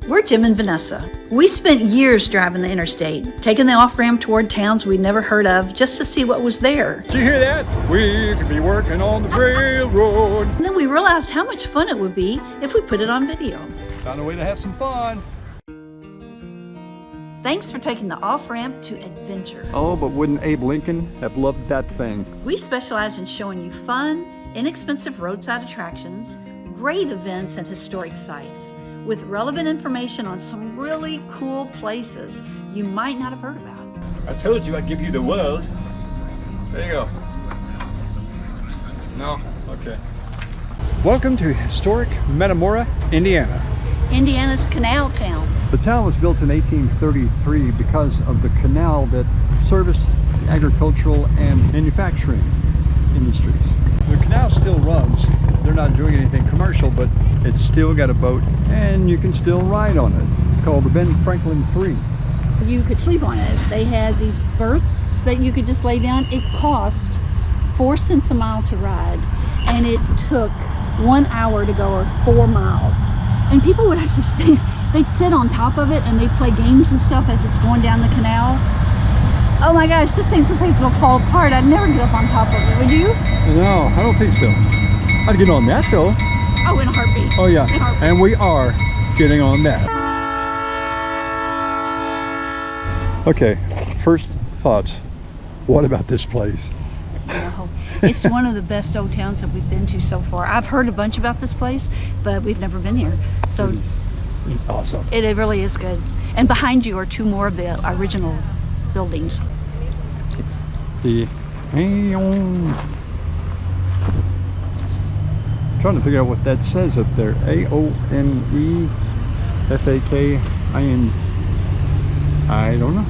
We're Jim and Vanessa. We spent years driving the interstate, taking the off-ramp toward towns we'd never heard of just to see what was there. Did you hear that? We could be working on the railroad. And then we realized how much fun it would be if we put it on video. Found a way to have some fun. Thanks for taking the off-ramp to adventure. Oh, but wouldn't Abe Lincoln have loved that thing? We specialize in showing you fun, inexpensive roadside attractions, great events and historic sites, with relevant information on some really cool places you might not have heard about. I told you I'd give you the world. There you go. No? Okay. Welcome to historic Metamora, Indiana. Indiana's canal town. The town was built in 1833 because of the canal that serviced the agricultural and manufacturing industries. The canal still runs. They're not doing anything commercial, but it's still got a boat and you can still ride on it. It's called the Ben Franklin 3. You could sleep on it. They had these berths that you could just lay down. It cost 4 cents a mile to ride, and it took 1 hour to go, or 4 miles. And people would actually stay, they'd sit on top of it and they'd play games and stuff as it's going down the canal. Oh my gosh, this thing's looks like it's gonna fall apart. I'd never get up on top of it, would you? No, I don't think so. I'd get on that though. Oh, in a heartbeat. Oh yeah, In a heartbeat. and we are getting on that. Okay, first thoughts. What about this place? No, it's one of the best old towns that we've been to so far. I've heard a bunch about this place, but we've never been here. So It's awesome. it really is good. And behind you are 2 more of the original buildings. The trying to figure out what that says up there. AONEFAKIN. I don't know.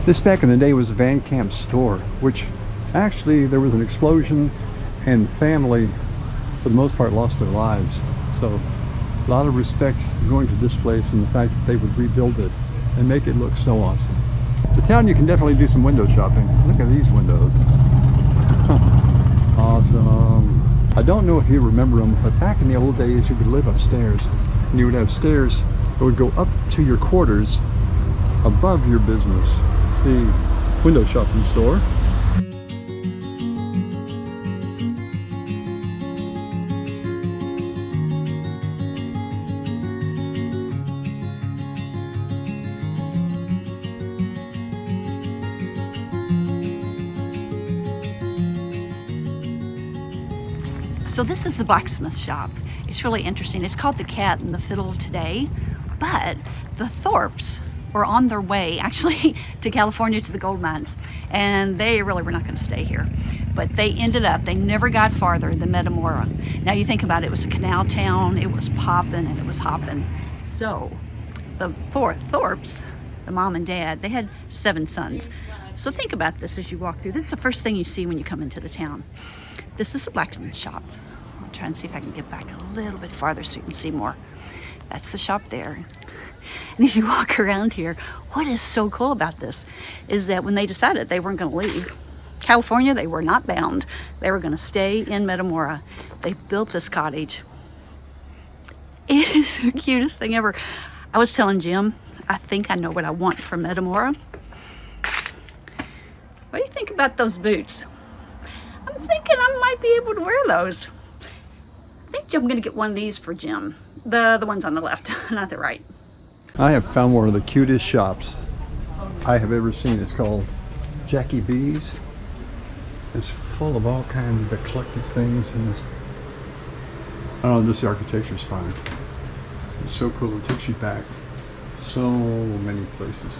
This back in the day was a Van Camp store, which actually there was an explosion and family for the most part lost their lives. So a lot of respect going to this place and the fact that they would rebuild it and make it look so awesome. The town, you can definitely do some window shopping. Look at these windows. Awesome. I don't know if you remember them, but back in the old days you would live upstairs and you would have stairs that would go up to your quarters above your business, the window shopping store. So this is the blacksmith shop. It's really interesting. It's called the Cat and the Fiddle today, but the Thorpes were on their way actually to California to the gold mines, and they really were not going to stay here. But they ended up, they never got farther than Metamora. Now you think about it, it was a canal town, it was popping and it was hopping. So the Thorpes, the mom and dad, they had 7 sons. So think about this as you walk through. This is the first thing you see when you come into the town. This is a blacksmith shop. I'll try and see if I can get back a little bit farther so you can see more. That's the shop there. And as you walk around here, what is so cool about this is that when they decided they weren't going to leave California, they were not bound. They were going to stay in Metamora. They built this cottage. It is the cutest thing ever. I was telling Jim, I think I know what I want from Metamora. What do you think about those boots? I'm thinking I might be able to wear those. I think I'm going to get one of these for Jim. The ones on the left, not the right. I have found one of the cutest shops I have ever seen. It's called Jackie B's. It's full of all kinds of eclectic things, and this, I don't know, just the architecture is fine. It's so cool. It takes you back so many places.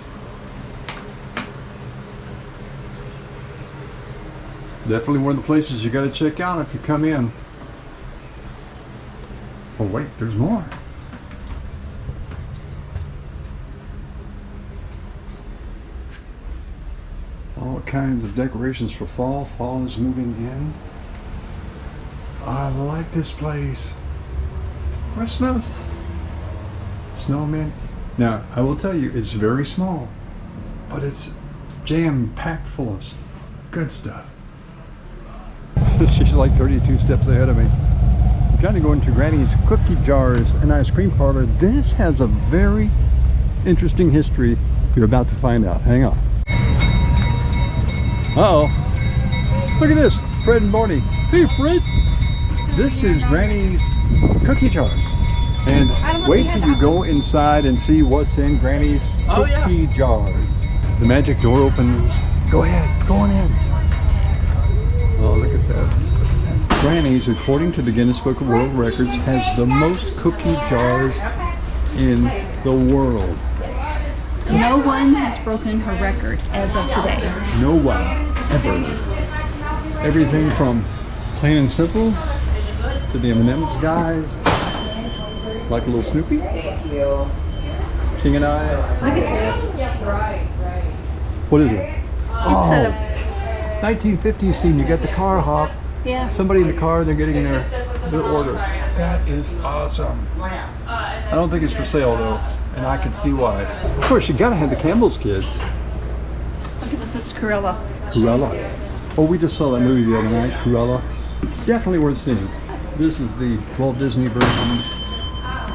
Definitely one of the places you got to check out if you come in. Oh wait, there's more. All kinds of decorations for fall. Fall is moving in. I like this place. Christmas. Snowman. Now, I will tell you, it's very small, but it's jam-packed full of good stuff. She's like 32 steps ahead of me. I'm Trying to go into Granny's Cookie Jars and Ice Cream Parlor. This has a very interesting history. You're about to find out. Hang on. Uh-oh. Look at this. Fred and Barney. Hey, Fred. This is Granny's Cookie Jars. And wait till you go inside and see what's in Granny's Cookie Jars. The magic door opens. Go ahead. Go on in. Oh, look at this. Granny's, according to the Guinness Book of World Records, has the most cookie jars in the world. No one has broken her record as of today. No one, ever. Everything from plain and simple to the M&M's guys, like a little Snoopy. King and I. Look at this. What is it? It's a 1950s scene. You get the car hop. yeah. Somebody in the car, they're getting their order. That is awesome. I don't think it's for sale though, and I can see why. Of course, you gotta have the Campbell's kids. Look at this. This is Cruella. Cruella. Oh, we just saw that movie the other night, Cruella. Definitely worth seeing. This is the Walt Disney version.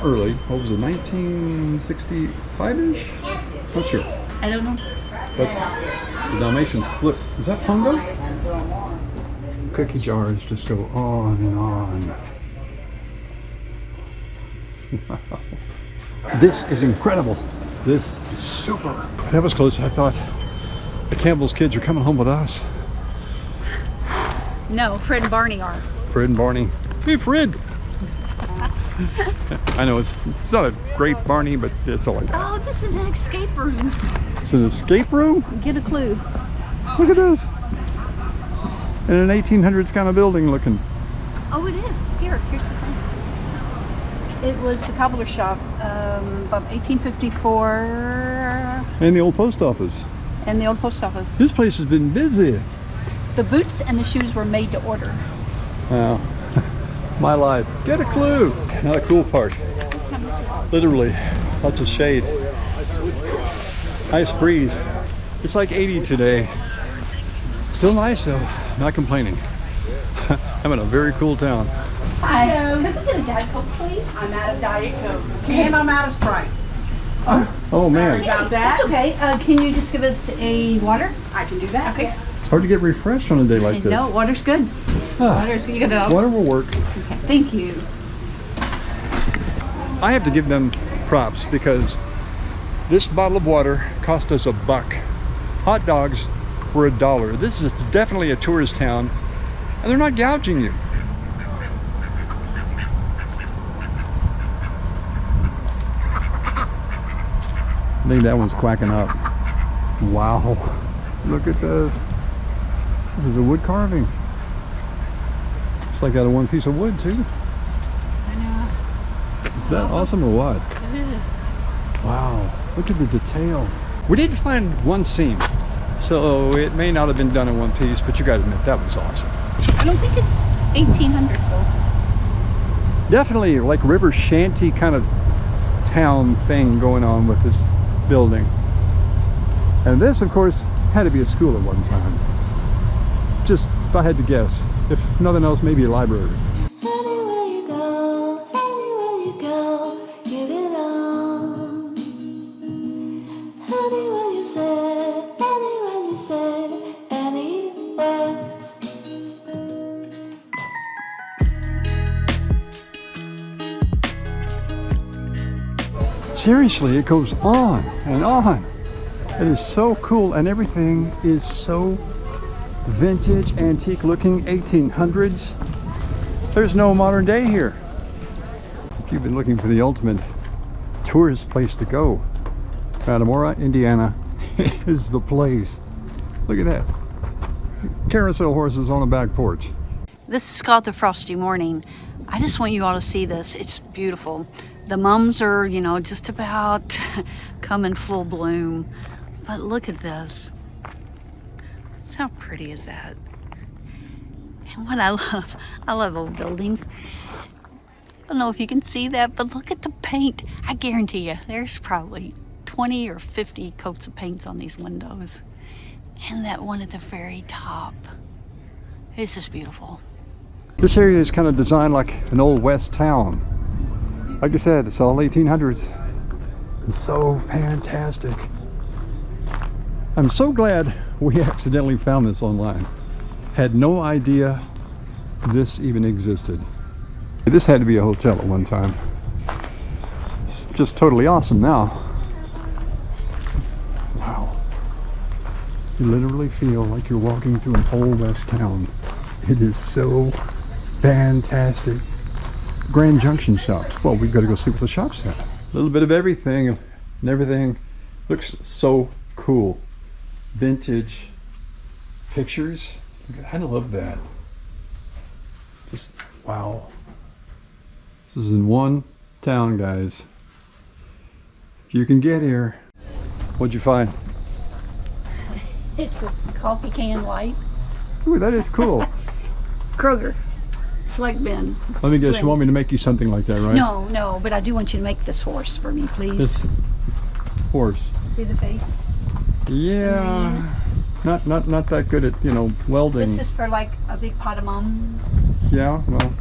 Early. What was it, 1965-ish? Not sure. I don't know. But the Dalmatians. Look, is that Pongo? Cookie jars just go on and on. Wow. This is incredible. This is super. That was close. I thought the Campbell's kids are coming home with us. No, Fred and Barney are. Fred and Barney. Hey, Fred. I know it's not a great Barney, but it's all like that. Oh, this is an escape room. It's an escape room? Get a clue. Look at this. In an 1800s kind of building looking. Oh, it is. Here's the thing. It was the cobbler shop, about 1854. And the old post office. And the old post office. This place has been busy. The boots and the shoes were made to order. Wow. My life. Get a clue. Now the cool part. Literally, lots of shade. Nice breeze. It's like 80 today. Still nice though. Not complaining. I'm in a very cool town. Hi. Can we get a Diet Coke, please? I'm out of Diet Coke. And I'm out of Sprite. Oh man. About that? That's okay. Can you just give us a water? I can do that. Okay. It's hard to get refreshed on a day like this. No, water's good. Water's good. You got it. Water will work. Okay. Thank you. I have to give them props because this bottle of water cost us $1. Hot dogs were $1. This is definitely a tourist town, and they're not gouging you. I think that one's quacking up. Wow. Look at this. This is a wood carving. It's like out of one piece of wood too. I know. Is that awesome or what? It is. Wow, look at the detail. We did find one seam, so it may not have been done in one piece, but you guys admit that was awesome. I don't think it's 1800s though. Definitely like river shanty kind of town thing going on with this building. And this, of course, had to be a school at one time. Just if I had to guess. If nothing else, maybe a library. Anywhere you go, give it on. Anywhere you say, anywhere. Seriously, it goes on and on. It is so cool, and everything is so vintage, antique looking, 1800s. There's no modern day here. If you've been looking for the ultimate tourist place to go, Metamora, Indiana is the place. Look at that. Carousel horses on the back porch. This is called the Frosty Morning. I just want you all to see this. It's beautiful. The mums are, you know, just about come in full bloom. But look at this. How pretty is that? And what I love old buildings. I don't know if you can see that, but look at the paint. I guarantee you, there's probably 20 or 50 coats of paints on these windows. And that one at the very top. It's just beautiful. This area is kind of designed like an old west town. Like I said, it's all 1800s. It's so fantastic. I'm so glad we accidentally found this online. Had no idea this even existed. This had to be a hotel at one time. It's just totally awesome now. Wow. You literally feel like you're walking through an old west town. It is so fantastic. Grand Junction shops. Well, we've got to go see what the shops have. A little bit of everything, and everything looks so cool. Vintage pictures. I love that. Just wow. This is in one town, guys. If you can get here. What'd you find? It's a coffee can light. Ooh, that is cool. Kroger. Select bin. Let me guess, you want me to make you something like that, right? No, but I do want you to make this horse for me, please. This horse. See the face? Yeah. Not that good at, you know, welding. This is for like a big pot of mums. Yeah, well.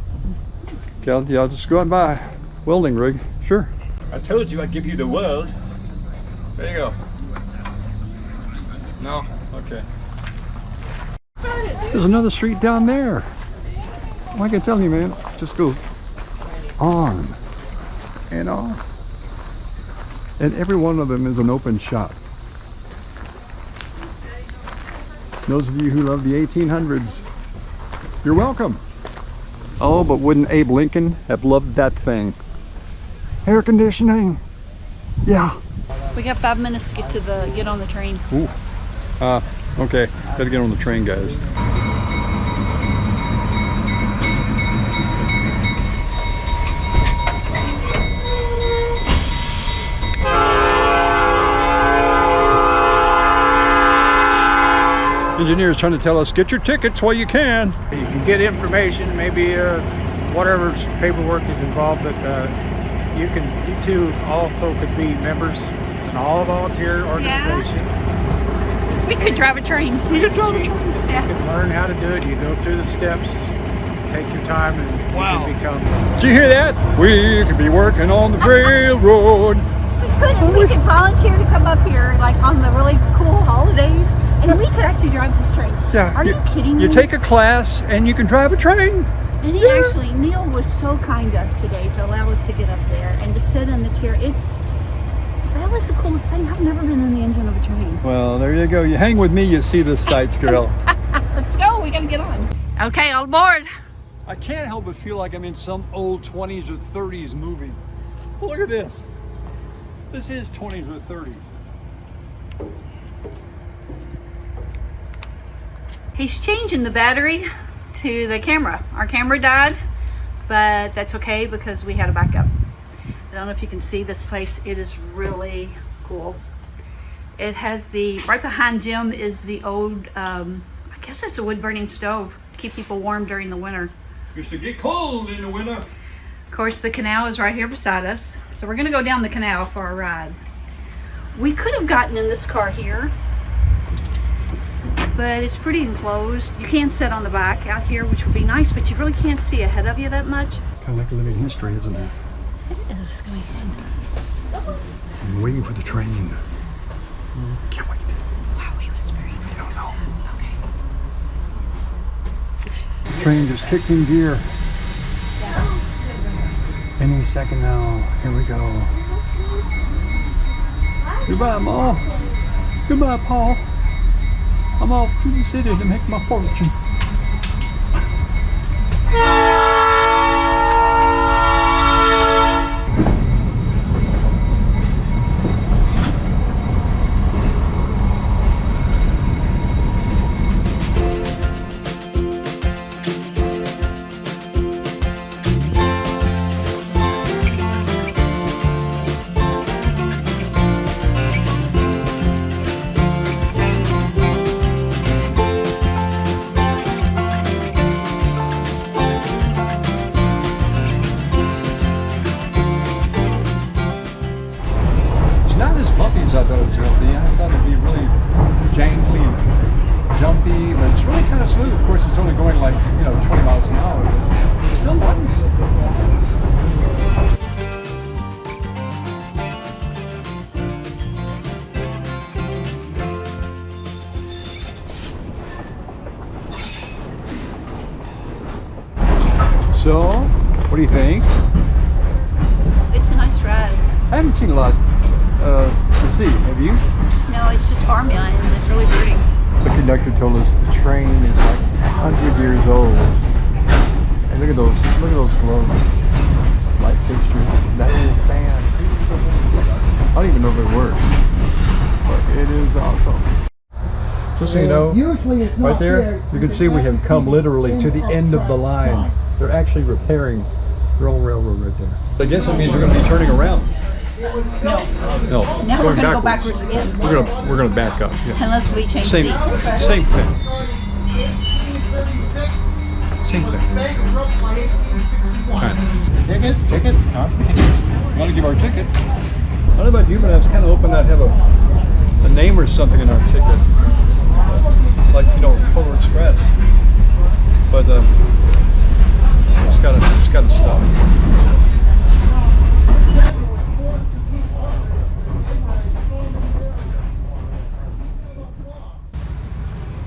Okay, I'll just go out and buy a welding rig. Sure. I told you I'd give you the world. There you go. No? Okay. There's another street down there. Like I tell you, man, just go on and on. And every one of them is an open shop. Those of you who love the 1800s, you're welcome. Oh, but wouldn't Abe Lincoln have loved that thing? Air conditioning. Yeah. We got 5 minutes to get on the train. Ooh. Okay. Gotta get on the train, guys. Engineers trying to tell us, get your tickets while you can. You can get information, maybe whatever paperwork is involved, but you too also could be members. It's an all-volunteer organization. We could drive a train. We could drive a train. You can learn how to do it. You go through the steps, take your time, and you can become. Did you hear that? We could be working on the railroad. We could volunteer to come up here like on the really cool holidays, and we could actually drive this train. Yeah. Are you kidding me? You take a class and you can drive a train. And he actually, Neil was so kind to us today to allow us to get up there and to sit in the chair. That was the coolest thing. I've never been in the engine of a train. Well, there you go. You hang with me, you see the sights, girl. Let's go. We gotta get on. Okay, all aboard. I can't help but feel like I'm in some old 20s or 30s movie. Look at this. This is 20s or 30s. He's changing the battery to the camera. Our camera died, but that's okay because we had a backup. I don't know if you can see this place. It is really cool. It has right behind Jim is the old, I guess it's a wood burning stove to keep people warm during the winter. Used to get cold in the winter. Of course, the canal is right here beside us. So we're gonna go down the canal for a ride. We could have gotten in this car here, but it's pretty enclosed. You can sit on the back out here, which would be nice, but you really can't see ahead of you that much. Kind of like living history, isn't it? It is going So I'm waiting for the train. Can't wait. Wow, we whispering. I don't know. Okay. Train just kicked in gear. Any second now. Here we go. Goodbye, Ma. Goodbye, Paul. I'm off to the city to make my fortune. I thought it was going to be. I thought it'd be really jangly and jumpy, but it's really kind of smooth. Of course, it's only going like, 20 miles an hour, but it's still nice. So, what do you think? It's a nice ride. I haven't seen a lot to see. Have you? No, it's just farmland. It's really pretty. The conductor told us the train is like 100 years old. And look at those globes, light fixtures, that little fan. I don't even know if it works, but it is awesome. Just so you know, right there, you can see we have come literally to the end of the line. They're actually repairing their own railroad right there. I guess that means we're going to be turning around. No. Now we're going to go backwards again. We're going to back up. Yeah. Unless we change Same seats. thing. Same thing. Ticket? We want to give our ticket. I don't know about you, but I was kind of hoping I'd have a name or something in our ticket. Like, Polar Express. But just gotta stop.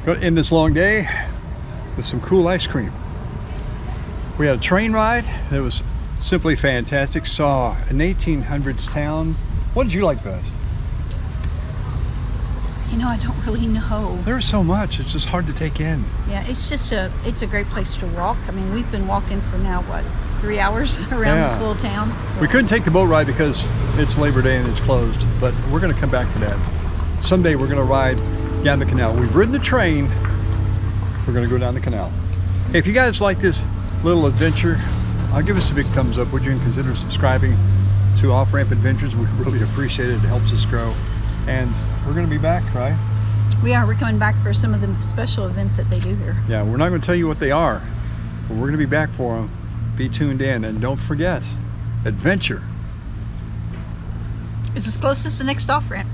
Going to end this long day with some cool ice cream. We had a train ride that was simply fantastic. Saw an 1800s town. What did you like best? I don't really know. There's so much, it's just hard to take in. Yeah, it's a great place to walk. I mean, we've been walking for now, 3 hours around this little town. We couldn't take the boat ride because it's Labor Day and it's closed, but we're going to come back for that. Someday we're going to ride down the canal. We've ridden the train, we're going to go down the canal. Hey, if you guys like this little adventure, I'll give us a big thumbs up, would you, and consider subscribing to Off Ramp Adventures. We really appreciate it. It helps us grow. And we're going to be back, right? We're coming back for some of the special events that they do here. Yeah, we're not going to tell you what they are, but we're going to be back for them. Be tuned in, and don't forget, adventure It's as close as the next off-ramp.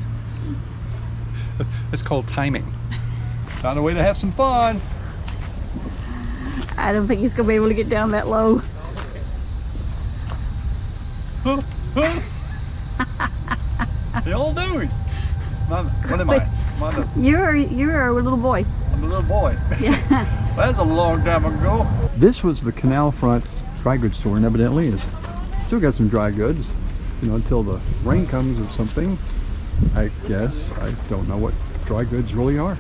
It's called timing. Found a way to have some fun. I don't think he's going to be able to get down that low. They all doing. What am I? You're a little boy. I'm a little boy. Yeah. That's a long time ago. This was the canal front dry goods store, and evidently is still got some dry goods, until the rain comes or something. I guess. I don't know what dry goods really are.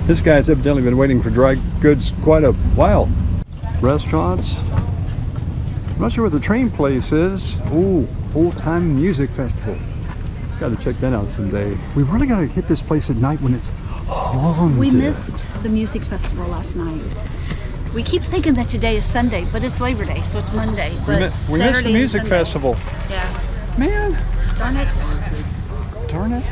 This guy's evidently been waiting for dry goods quite a while. Restaurants. I'm not sure what the train place is. Ooh, Old Time Music Festival. Got to check that out someday. We really got to hit this place at night when it's haunted. We missed the music festival last night. We keep thinking that today is Sunday, but it's Labor Day, so it's Monday. But we missed the music festival. Yeah. Man. Darn it. Darn it.